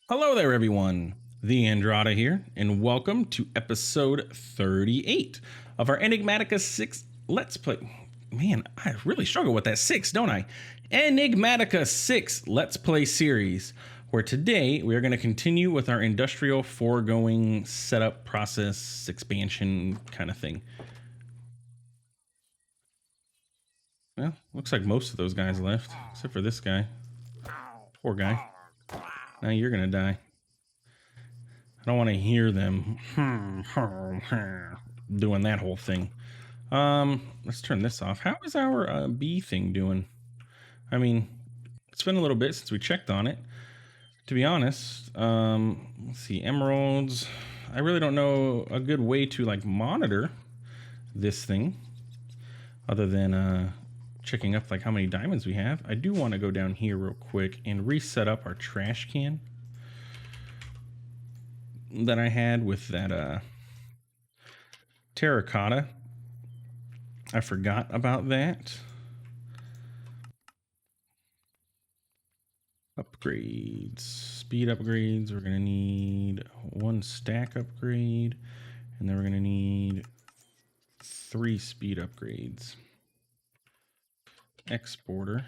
Hello there, everyone. TheAndrata here, and welcome to episode 38 of our Enigmatica 6 Let's Play. Man, I really struggle with that 6, don't I? Enigmatica 6 Let's Play series, where today we are going to continue with our Industrial Foregoing setup process expansion kind of thing. Well, looks like most of those guys left, except for this guy. Poor guy. Now you're going to die. I don't want to hear them doing that whole thing. Let's turn this off. How is our bee thing doing? I mean, it's been a little bit since we checked on it, to be honest. Let's see, emeralds. I really don't know a good way to like monitor this thing other than checking up like how many diamonds we have. I do want to go down here real quick and reset up our trash can that I had with that terracotta. I forgot about that. Upgrades, speed upgrades. We're gonna need 1 stack upgrade, and then we're gonna need 3 speed upgrades. Exporter.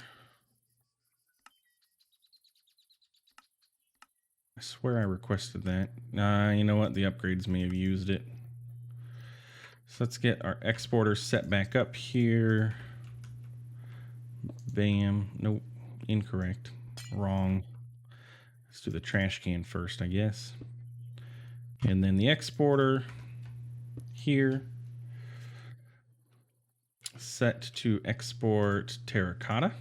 I swear I requested that. You know what? The upgrades may have used it. So let's get our exporter set back up here. Bam. Nope. Incorrect. Wrong. Let's do the trash can first, I guess. And then the exporter here. Set to export terracotta.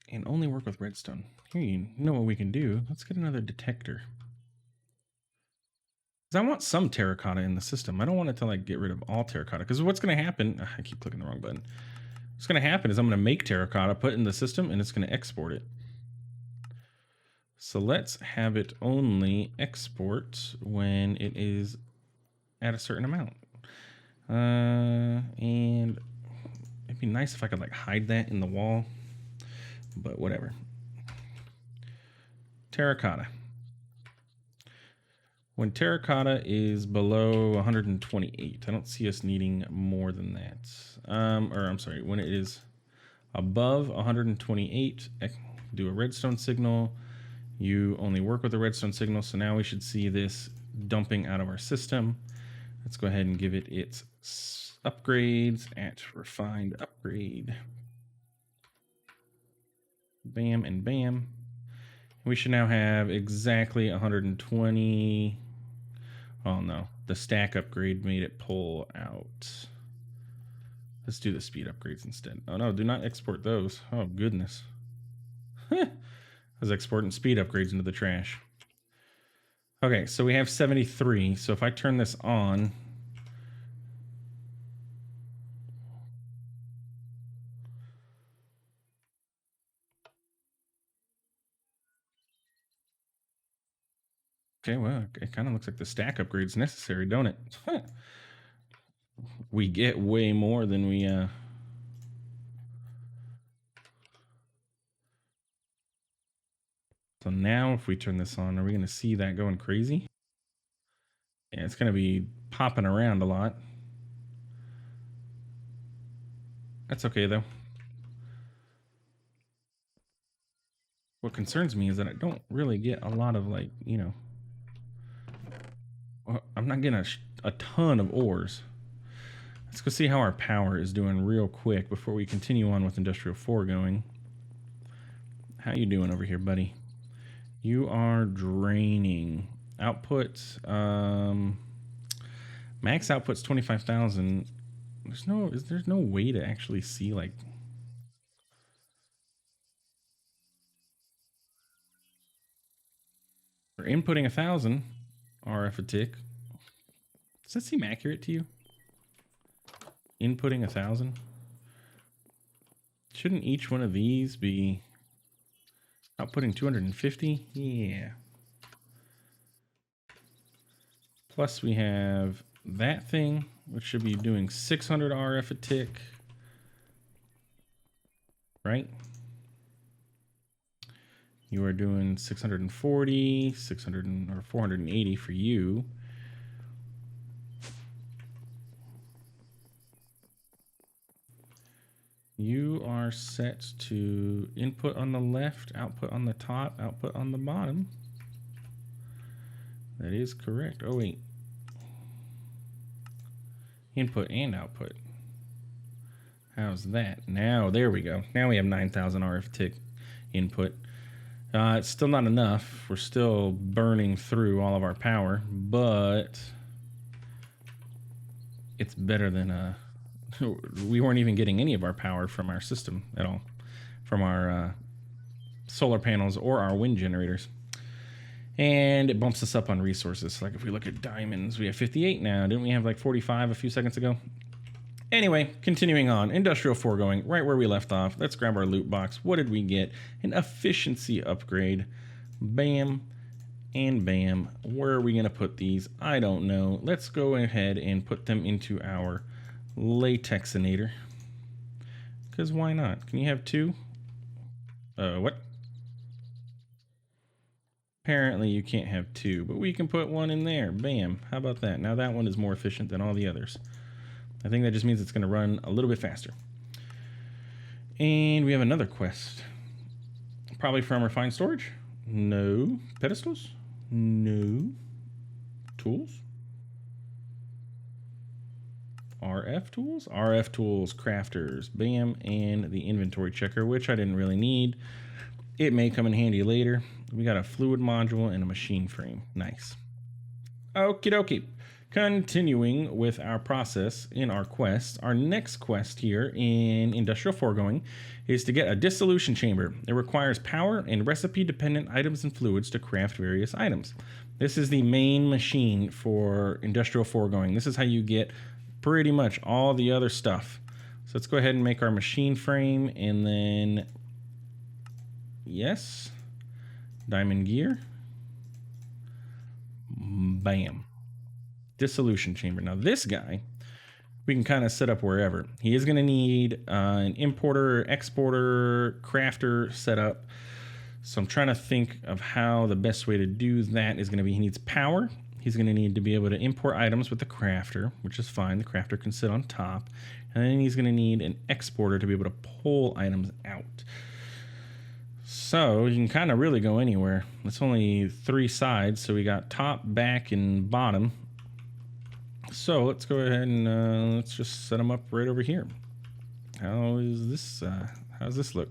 And only work with redstone. Here, you know what we can do. Let's get another detector. Because I want some terracotta in the system. I don't want it to like get rid of all terracotta. Because what's going to happen... I keep clicking the wrong button. What's going to happen is I'm going to make terracotta, put it in the system, and it's going to export it. So let's have it only export when it is at a certain amount. And it'd be nice if I could like hide that in the wall. But whatever. Terracotta. When terracotta is below 128, I don't see us needing more than that. Or I'm sorry, when it is above 128, do a redstone signal. You only work with a redstone signal, so now we should see this dumping out of our system. Let's go ahead and give it its upgrades at refined upgrade. Bam and bam. We should now have exactly 120. Oh no, the stack upgrade made it pull out. Let's do the speed upgrades instead. Oh no, do not export those. Oh goodness. I was exporting speed upgrades into the trash. Okay, so we have 73. So if I turn this on, okay, well, it kind of looks like the stack upgrade's necessary, don't it? We get way more than we So now if we turn this on, are we going to see that going crazy? Yeah, it's going to be popping around a lot. That's okay though. What concerns me is that I don't really get a lot of like, you know, I'm not getting a ton of ores. Let's go see how our power is doing real quick before we continue on with Industrial Foregoing. How you doing over here, buddy? You are draining. Output, max output's 25,000. There's no way to actually see like... We're inputting 1,000 RF a tick. Does that seem accurate to you? Inputting 1,000? Shouldn't each one of these be outputting 250? Yeah. Plus we have that thing, which should be doing 600 RF a tick, right? You are doing 640, 600 or 480 for you. You are set to input on the left, output on the top, output on the bottom. That is correct. Oh, wait. Input and output. How's that? Now, there we go. Now we have 9,000 RF tick input. It's still not enough. We're still burning through all of our power, but it's better than we weren't even getting any of our power from our system at all, from our solar panels or our wind generators. And it bumps us up on resources. Like if we look at diamonds, we have 58 now. Didn't we have like 45 a few seconds ago? Anyway, continuing on. Industrial Foregoing, right where we left off. Let's grab our loot box. What did we get? An efficiency upgrade. Bam and bam. Where are we going to put these? I don't know. Let's go ahead and put them into our latexinator. Because why not? Can you have two? What? Apparently you can't have two, but we can put one in there. Bam. How about that? Now that one is more efficient than all the others. I think that just means it's going to run a little bit faster. And we have another quest. Probably from refined storage? No. Pedestals? No. Tools? RF tools? RF tools, crafters, bam, and the inventory checker, which I didn't really need. It may come in handy later. We got a fluid module and a machine frame. Nice. Okie dokie. Continuing with our process in our quest, our next quest here in Industrial Foregoing is to get a Dissolution Chamber. It requires power and recipe-dependent items and fluids to craft various items. This is the main machine for Industrial Foregoing. This is how you get pretty much all the other stuff. So let's go ahead and make our machine frame, and then, yes, diamond gear. Bam. Dissolution Chamber. Now this guy, we can kind of set up wherever. He is going to need an importer, exporter, crafter setup. So I'm trying to think of how the best way to do that is going to be. He needs power. He's going to need to be able to import items with the crafter, which is fine. The crafter can sit on top. And then he's going to need an exporter to be able to pull items out. So you can kind of really go anywhere. It's only 3 sides, so we got top, back, and bottom. So let's go ahead and let's just set them up right over here. How is this? How's this look?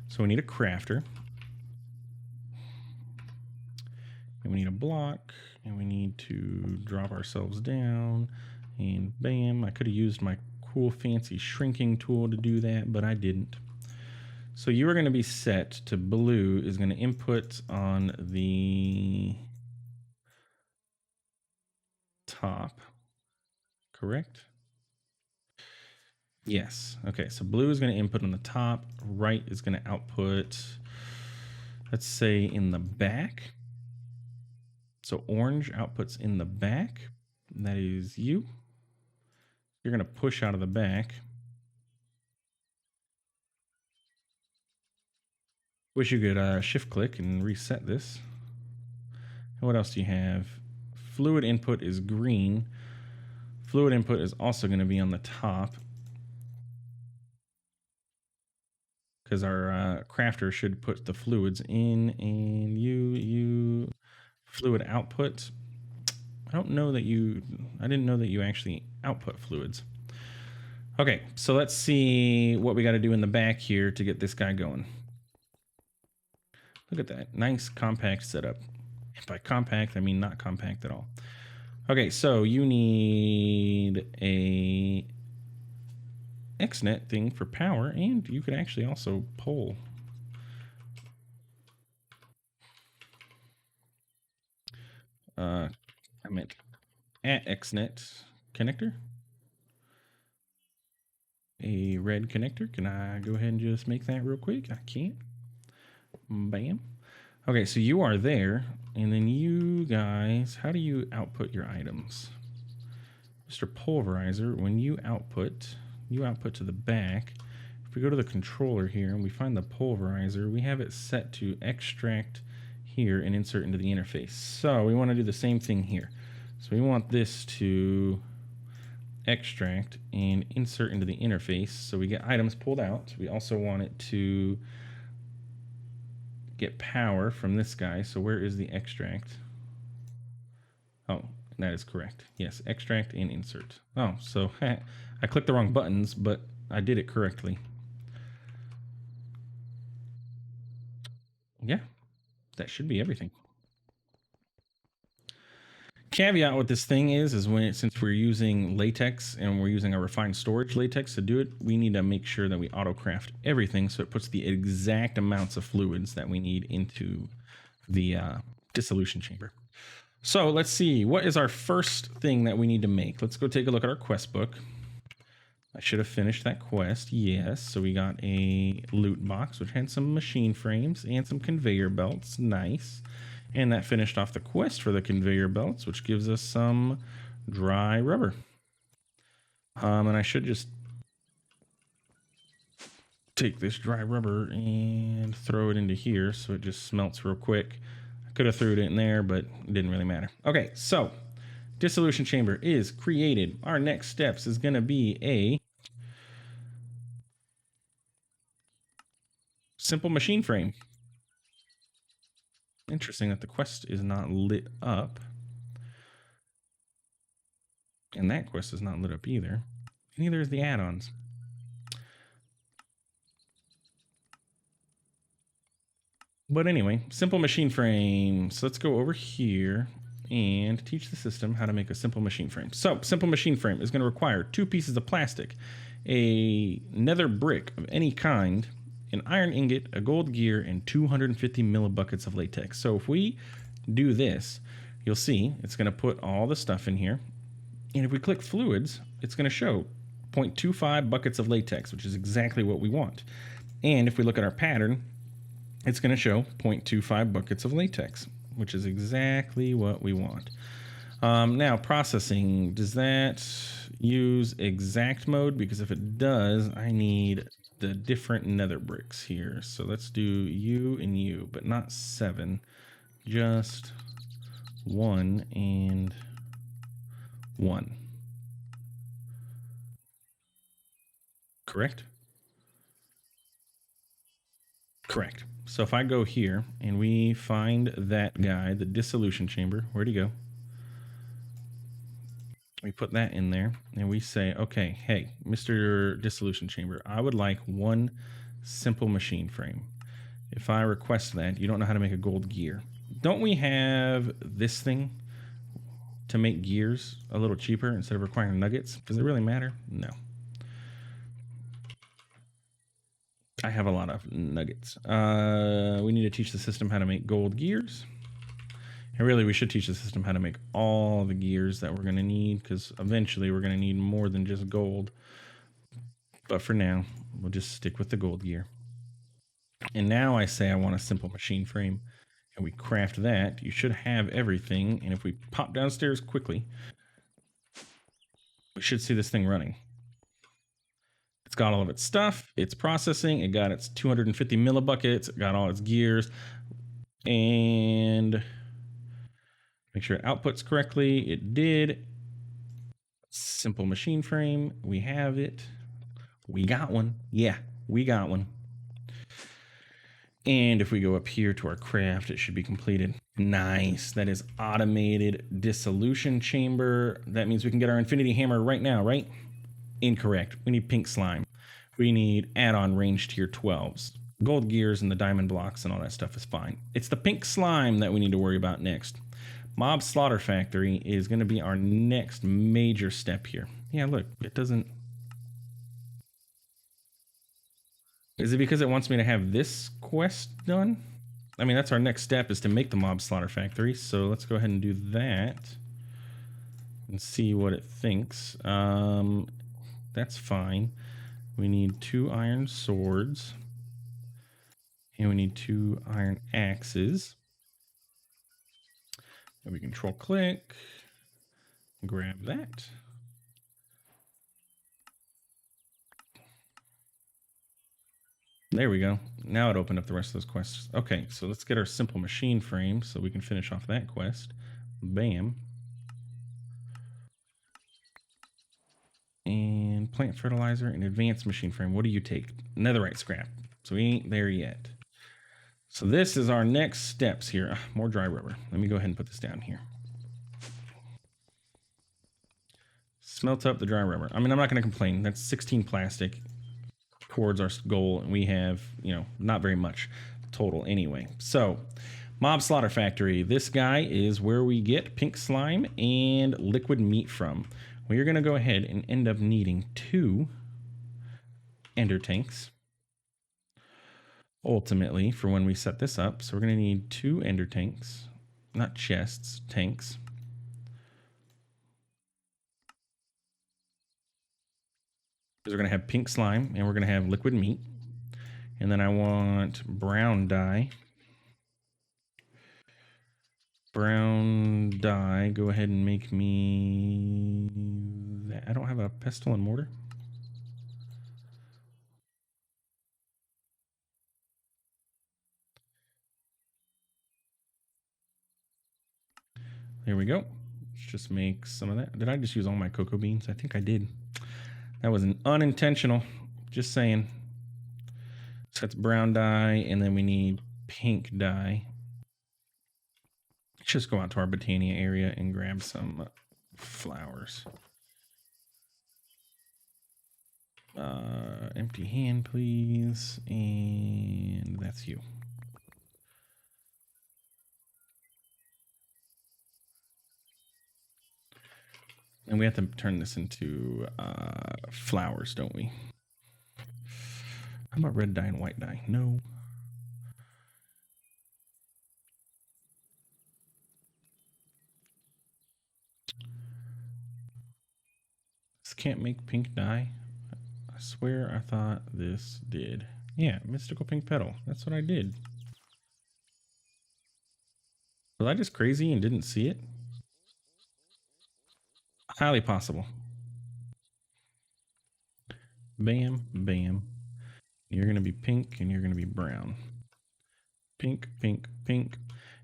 So we need a crafter, and we need a block, and we need to drop ourselves down, and bam. I could have used my cool fancy shrinking tool to do that, but I didn't. So you are going to be set to blue is going to input on the top, correct? Yes. Okay, so blue is going to input on the top, right is going to output, let's say, in the back. So orange outputs in the back. That is you. You're going to push out of the back. Wish you could shift click and reset this. And what else do you have? Fluid input is green. Fluid input is also going to be on the top, because our crafter should put the fluids in, and you fluid output. I didn't know that you actually output fluids. Okay, so let's see what we got to do in the back here to get this guy going. Look at that, nice compact setup. And by compact, I mean not compact at all. Okay, so you need a XNet thing for power, and you could actually also pull. I meant at XNet connector. A red connector. Can I go ahead and just make that real quick? I can't. Bam. Okay, so you are there, and then you guys, how do you output your items? Mr. Pulverizer, when you output to the back. If we go to the controller here and we find the pulverizer, we have it set to extract here and insert into the interface. So we want to do the same thing here. So we want this to extract and insert into the interface so we get items pulled out. We also want it to get power from this guy. So where is the extract? Oh, that is correct. Yes, extract and insert. Oh, so I clicked the wrong buttons, but I did it correctly. Yeah, that should be everything. Caveat with this thing is when since we're using latex and we're using a refined storage latex to do it, we need to make sure that we auto craft everything so it puts the exact amounts of fluids that we need into the dissolution chamber. So let's see, what is our first thing that we need to make? Let's go take a look at our quest book. I should have finished that quest, yes. So we got a loot box, which had some machine frames and some conveyor belts, nice. And that finished off the quest for the conveyor belts, which gives us some dry rubber. And I should just take this dry rubber and throw it into here so it just smelts real quick. I could have threw it in there, but it didn't really matter. Okay, so dissolution chamber is created. Our next steps is going to be a simple machine frame. Interesting that the quest is not lit up. And that quest is not lit up either. Neither is the add-ons. But anyway, simple machine frame. So let's go over here and teach the system how to make a simple machine frame. So simple machine frame is going to require 2 pieces of plastic, a nether brick of any kind, an iron ingot, a gold gear, and 250 millibuckets of latex. So if we do this, you'll see it's going to put all the stuff in here. And if we click fluids, it's going to show 0.25 buckets of latex, which is exactly what we want. And if we look at our pattern, it's going to show 0.25 buckets of latex, which is exactly what we want. Now, processing, does that use exact mode? Because if it does, I need the different nether bricks here. So let's do U and U, but not 7, just 1 and 1. Correct? Correct. So if I go here and we find that guy, the dissolution chamber, where'd he go? We put that in there and we say, okay, hey, Mr. Dissolution Chamber, I would like 1 simple machine frame. If I request that, you don't know how to make a gold gear. Don't we have this thing to make gears a little cheaper instead of requiring nuggets? Does it really matter? No. I have a lot of nuggets. We need to teach the system how to make gold gears. And really, we should teach the system how to make all the gears that we're going to need, because eventually we're going to need more than just gold. But for now, we'll just stick with the gold gear. And now I say I want a simple machine frame, and we craft that. You should have everything. And if we pop downstairs quickly, we should see this thing running. It's got all of its stuff. It's processing. It got its 250 millibuckets. It got all its gears. And make sure it outputs correctly. It did. Simple machine frame. We have it. We got one. Yeah, we got one. And if we go up here to our craft, it should be completed. Nice. That is automated dissolution chamber. That means we can get our infinity hammer right now, right? Incorrect. We need pink slime. We need add-on range tier 12s. Gold gears and the diamond blocks and all that stuff is fine. It's the pink slime that we need to worry about next. Mob Slaughter Factory is going to be our next major step here. Yeah, look, it doesn't... Is it because it wants me to have this quest done? I mean, that's our next step, is to make the Mob Slaughter Factory. So let's go ahead and do that and see what it thinks. That's fine. We need 2 iron swords. And we need 2 iron axes. And we control click. Grab that. There we go. Now it opened up the rest of those quests. Okay, so let's get our simple machine frame so we can finish off that quest. Bam. And plant fertilizer and advanced machine frame. What do you take? Netherite scrap. So we ain't there yet. So this is our next steps here. More dry rubber. Let me go ahead and put this down here. Smelt up the dry rubber. I mean, I'm not going to complain. That's 16 plastic towards our goal, and we have, you know, not very much total anyway. So, Mob Slaughter Factory. This guy is where we get pink slime and liquid meat from. We are going to go ahead and end up needing 2 ender tanks ultimately for when we set this up. So we're going to need 2 ender tanks, not chests, tanks. Because we're going to have pink slime and we're going to have liquid meat. And then I want brown dye. Brown dye. Go ahead and make me that. I don't have a pestle and mortar. There we go. Let's just make some of that. Did I just use all my cocoa beans? I think I did. That was an unintentional. Just saying. So that's brown dye, and then we need pink dye. Let's just go out to our Botania area and grab some flowers. Empty hand, please. And that's you. And we have to turn this into flowers, don't we? How about red dye and white dye? No. This can't make pink dye. I swear I thought this did. Yeah, mystical pink petal. That's what I did. Was I just crazy and didn't see it? Highly possible. Bam, bam. You're going to be pink and you're going to be brown. Pink, pink, pink.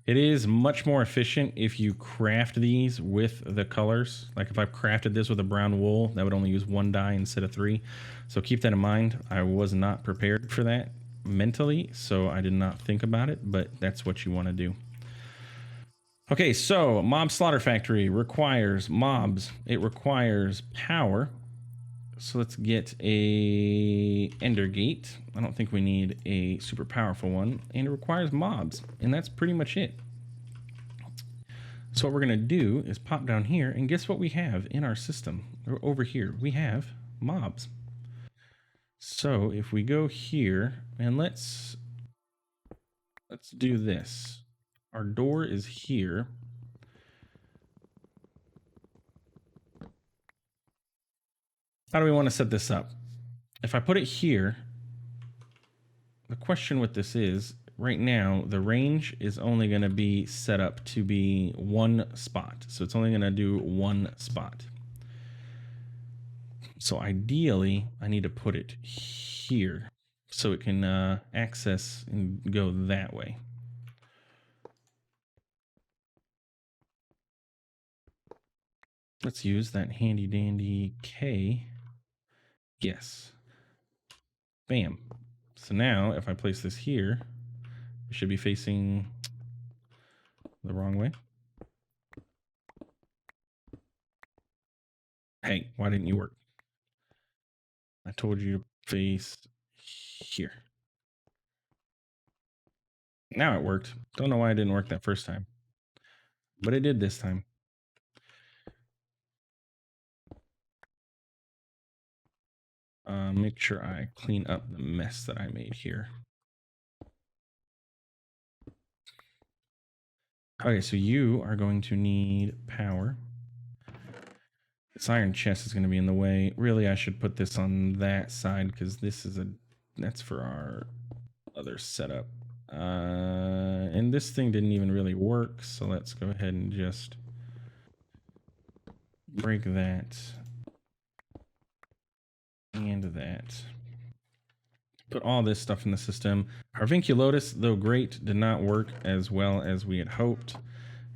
It is much more efficient if you craft these with the colors. Like if I crafted this with a brown wool, that would only use 1 dye instead of 3. So keep that in mind. I was not prepared for that mentally, so I did not think about it, but that's what you want to do. Okay, so Mob Slaughter Factory requires mobs. It requires power. So let's get a Ender Gate. I don't think we need a super powerful one. And it requires mobs. And that's pretty much it. So what we're going to do is pop down here. And guess what we have in our system? Over here, we have mobs. So if we go here, and let's do this. Our door is here. How do we want to set this up? If I put it here, the question with this is, right now, the range is only going to be set up to be 1 spot. So it's only going to do 1 spot. So ideally, I need to put it here so it can access and go that way. Let's use that handy dandy K. Yes. Bam. So now if I place this here, it should be facing the wrong way. Hey, why didn't you work? I told you to face here. Now it worked. Don't know why it didn't work that first time, but it did this time. Make sure I clean up the mess that I made here. Okay, so you are going to need power. This iron chest is going to be in the way. Really, I should put this on that side because this is that's for our other setup. And this thing didn't even really work, so let's go ahead and just break that and that. Put all this stuff in the system. Our Vinculotus, though great, did not work as well as we had hoped.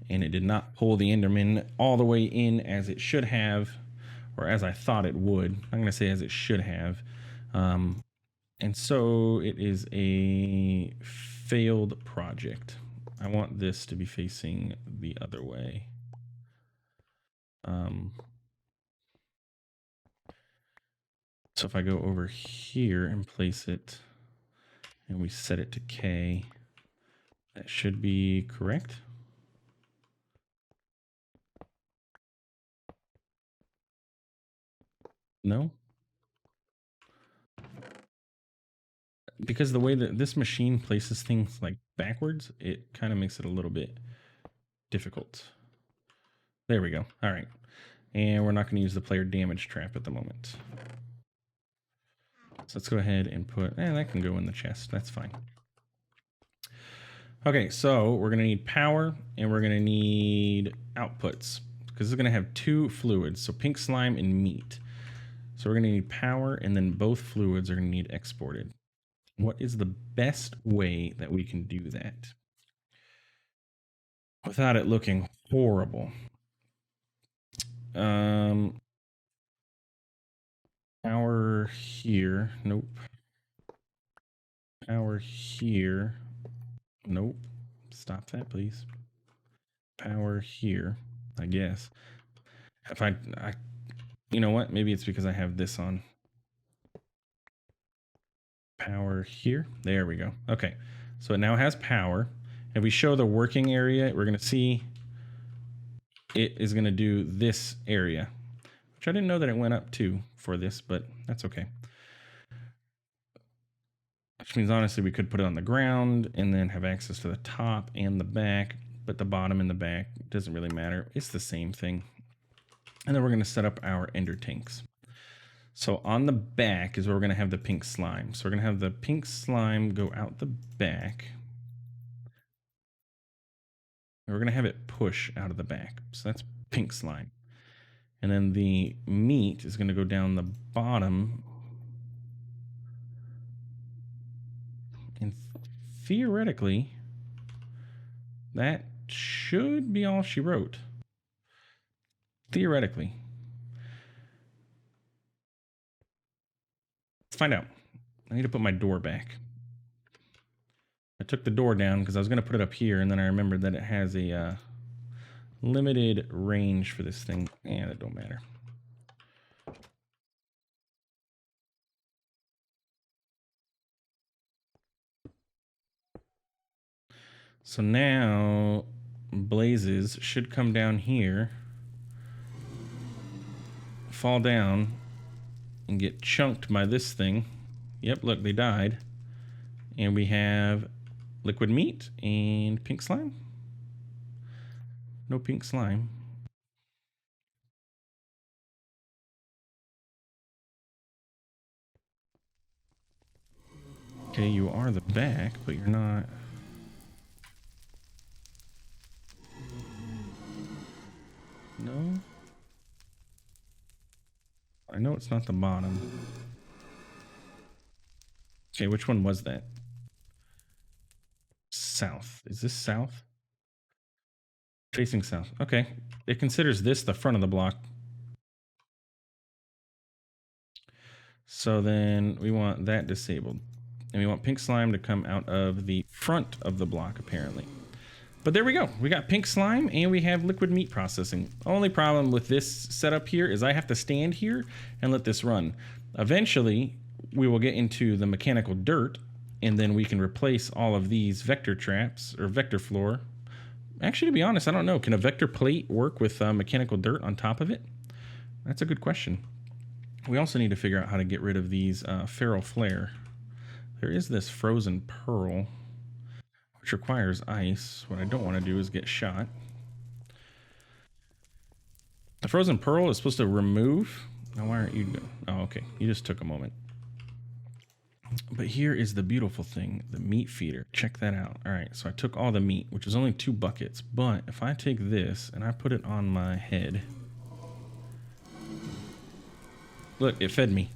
And it did not pull the Enderman all the way in as it should have, or as I thought it would. I'm going to say as it should have. And so it is a failed project. I want this to be facing the other way. So if I go over here and place it, and we set it to K, that should be correct. No? Because the way that this machine places things like backwards, it kind of makes it a little bit difficult. There we go. All right. And we're not going to use the player damage trap at the moment. So let's go ahead and put, that can go in the chest. That's fine. Okay, so we're going to need power and we're going to need outputs because it's going to have two fluids. So pink slime and meat. So we're going to need power and then both fluids are going to need exported. What is the best way that we can do that without it looking horrible? Power here. Nope. Power here. Nope. Stop that, please. Power here, I guess. If I you know what? Maybe it's because I have this on. Power here. There we go. Okay. So it now has power. If we show the working area, we're going to see it is going to do this area, which I didn't know that it went up to for this, but that's okay. Which means honestly we could put it on the ground and then have access to the top and the back, but the bottom and the back doesn't really matter. It's the same thing. And then we're going to set up our ender tanks. So on the back is where we're going to have the pink slime. So we're going to have the pink slime go out the back. And we're going to have it push out of the back. So that's pink slime. And then the meat is going to go down the bottom. And theoretically, that should be all she wrote. Theoretically. Let's find out. I need to put my door back. I took the door down because I was going to put it up here, and then I remembered that it has a limited range for this thing. Yeah, that don't matter. So now blazes should come down here, fall down, and get chunked by this thing. Yep, look, they died. And we have liquid meat and pink slime. No pink slime. Okay, you are the back, but you're not. No. I know it's not the bottom. Okay, which one was that? South. Is this south? Facing south. Okay. It considers this the front of the block. So then we want that disabled. And we want pink slime to come out of the front of the block, apparently. But there we go. We got pink slime and we have liquid meat processing. Only problem with this setup here is I have to stand here and let this run. Eventually, we will get into the mechanical dirt and then we can replace all of these vector traps or vector floor. Actually, to be honest, I don't know. Can a vector plate work with mechanical dirt on top of it? That's a good question. We also need to figure out how to get rid of these feral flare. There is this frozen pearl, which requires ice. What I don't want to do is get shot. The frozen pearl is supposed to remove. Now, why aren't you? Oh, okay. You just took a moment. But here is the beautiful thing, the meat feeder. Check that out. All right, so I took all the meat, which was only 2 buckets. But if I take this and I put it on my head, look, it fed me.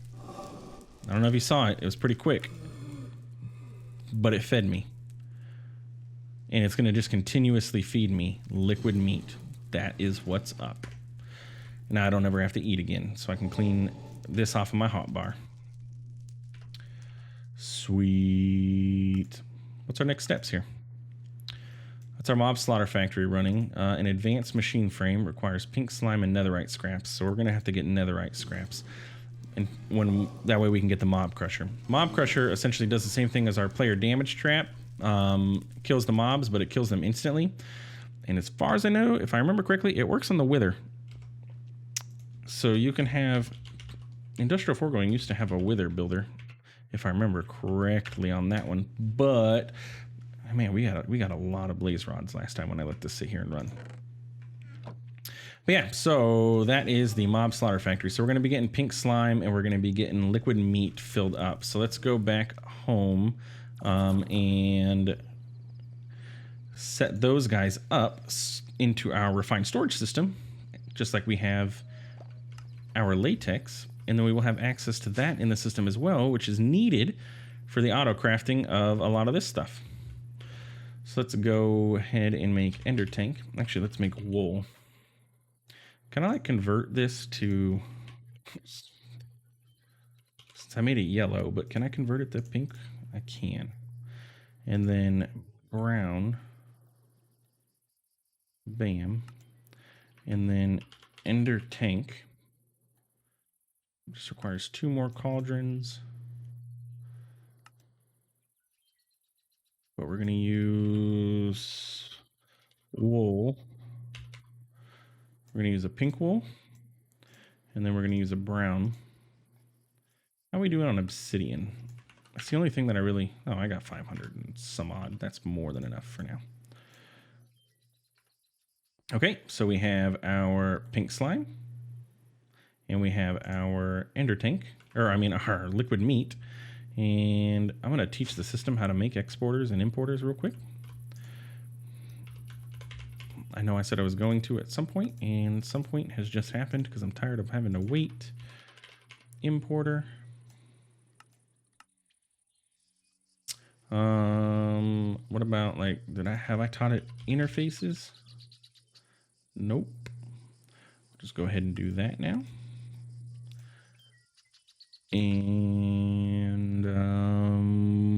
I don't know if you saw it. It was pretty quick. but it fed me. And it's going to just continuously feed me liquid meat. That is what's up. Now I don't ever have to eat again, so I can clean this off of my hotbar. Sweet. What's our next steps here? That's our mob slaughter factory running. An advanced machine frame requires pink slime and netherite scraps, so we're going to have to get netherite scraps. And that way we can get the mob crusher. Mob crusher essentially does the same thing as our player damage trap. Kills the mobs, but it kills them instantly. And as far as I know, if I remember correctly, it works on the wither. So you can have... Industrial Foregoing used to have a wither builder, if I remember correctly on that one. But, man, we got a lot of blaze rods last time when I let this sit here and run. But yeah, so that is the mob slaughter factory. So we're going to be getting pink slime and we're going to be getting liquid meat filled up. So let's go back home and set those guys up into our refined storage system, just like we have our latex. And then we will have access to that in the system as well, which is needed for the auto crafting of a lot of this stuff. So let's go ahead and make ender tank. Actually, let's make wool. Can I like convert this to, since I made it yellow, but can I convert it to pink? I can. And then brown. Bam. And then ender tank. Just requires 2 more cauldrons. But we're going to use wool. We're going to use a pink wool. And then we're going to use a brown. How are we doing on obsidian? That's the only thing that I really... Oh, I got 500 and some odd. That's more than enough for now. Okay, so we have our pink slime. And we have our ender tank. Or, I mean, our liquid meat. And I'm going to teach the system how to make exporters and importers real quick. I know I said I was going to at some point, and some point has just happened because I'm tired of having to wait. Importer. What about, like, have I taught it interfaces? Nope. Just go ahead and do that now. And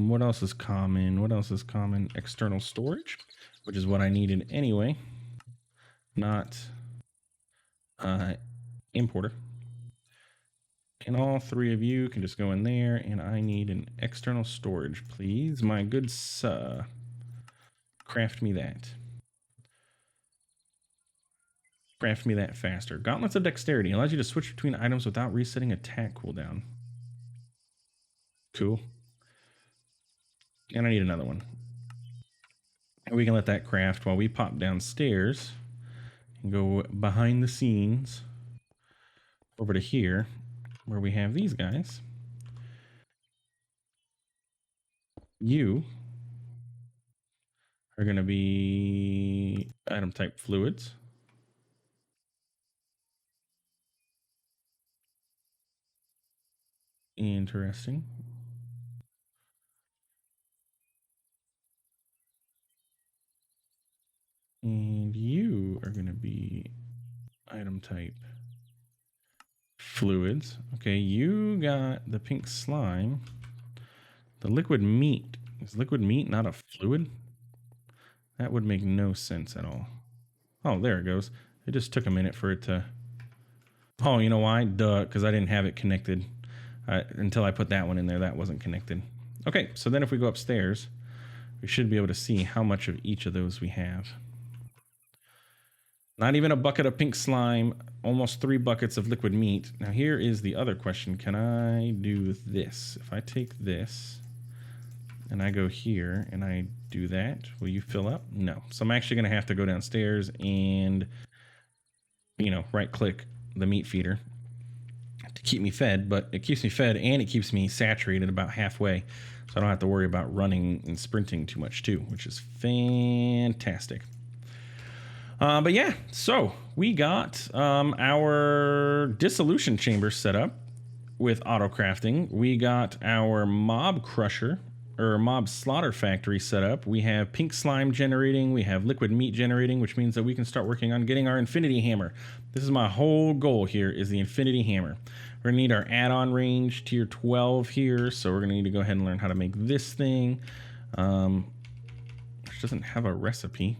what else is common? What else is common? External storage, which is what I needed anyway. Not importer. And all 3 of you can just go in there, and I need an external storage, please. My good sir. Craft me that. Craft me that faster. Gauntlets of Dexterity allows you to switch between items without resetting attack cooldown. Cool. And I need another one. And we can let that craft while we pop downstairs and go behind the scenes over to here where we have these guys. You are going to be item type fluids. Interesting. And you are going to be item type fluids. Okay, you got the pink slime. The liquid meat. Is liquid meat not a fluid? That would make no sense at all. Oh, there it goes. It just took a minute for it to... Oh, you know why? Duh, because I didn't have it connected. Until I put that one in there, that wasn't connected. Okay, so then if we go upstairs, we should be able to see how much of each of those we have. Not even a bucket of pink slime, almost 3 buckets of liquid meat. Now here is the other question. Can I do this? If I take this and I go here and I do that, will you fill up? No. So I'm actually going to have to go downstairs and, you know, right click the meat feeder to keep me fed, but it keeps me fed and it keeps me saturated about halfway. So I don't have to worry about running and sprinting too much too, which is fantastic. But yeah, so we got our Dissolution Chamber set up with auto crafting. We got our mob crusher or mob slaughter factory set up. We have pink slime generating. We have liquid meat generating, which means that we can start working on getting our infinity hammer. This is my whole goal here, is the infinity hammer. We're gonna need our add-on range tier 12 here, so we're gonna need to go ahead and learn how to make this thing, which doesn't have a recipe.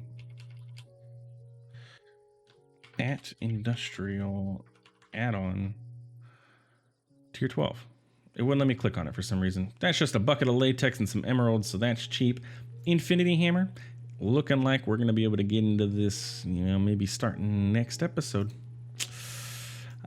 At industrial add-on tier 12. It wouldn't let me click on it for some reason. That's just a bucket of latex and some emeralds, so that's cheap. Infinity hammer, looking like we're gonna be able to get into this, you know, maybe starting next episode.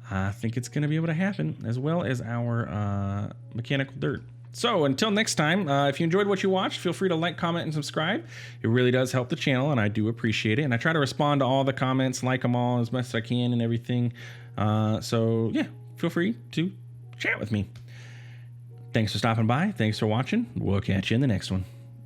I think it's gonna be able to happen, as well as our mechanical dirt. So until next time, if you enjoyed what you watched, feel free to like, comment, and subscribe. It really does help the channel, and I do appreciate it. And I try to respond to all the comments, like them all as best as I can and everything. So yeah, feel free to chat with me. Thanks for stopping by. Thanks for watching. We'll catch you in the next one.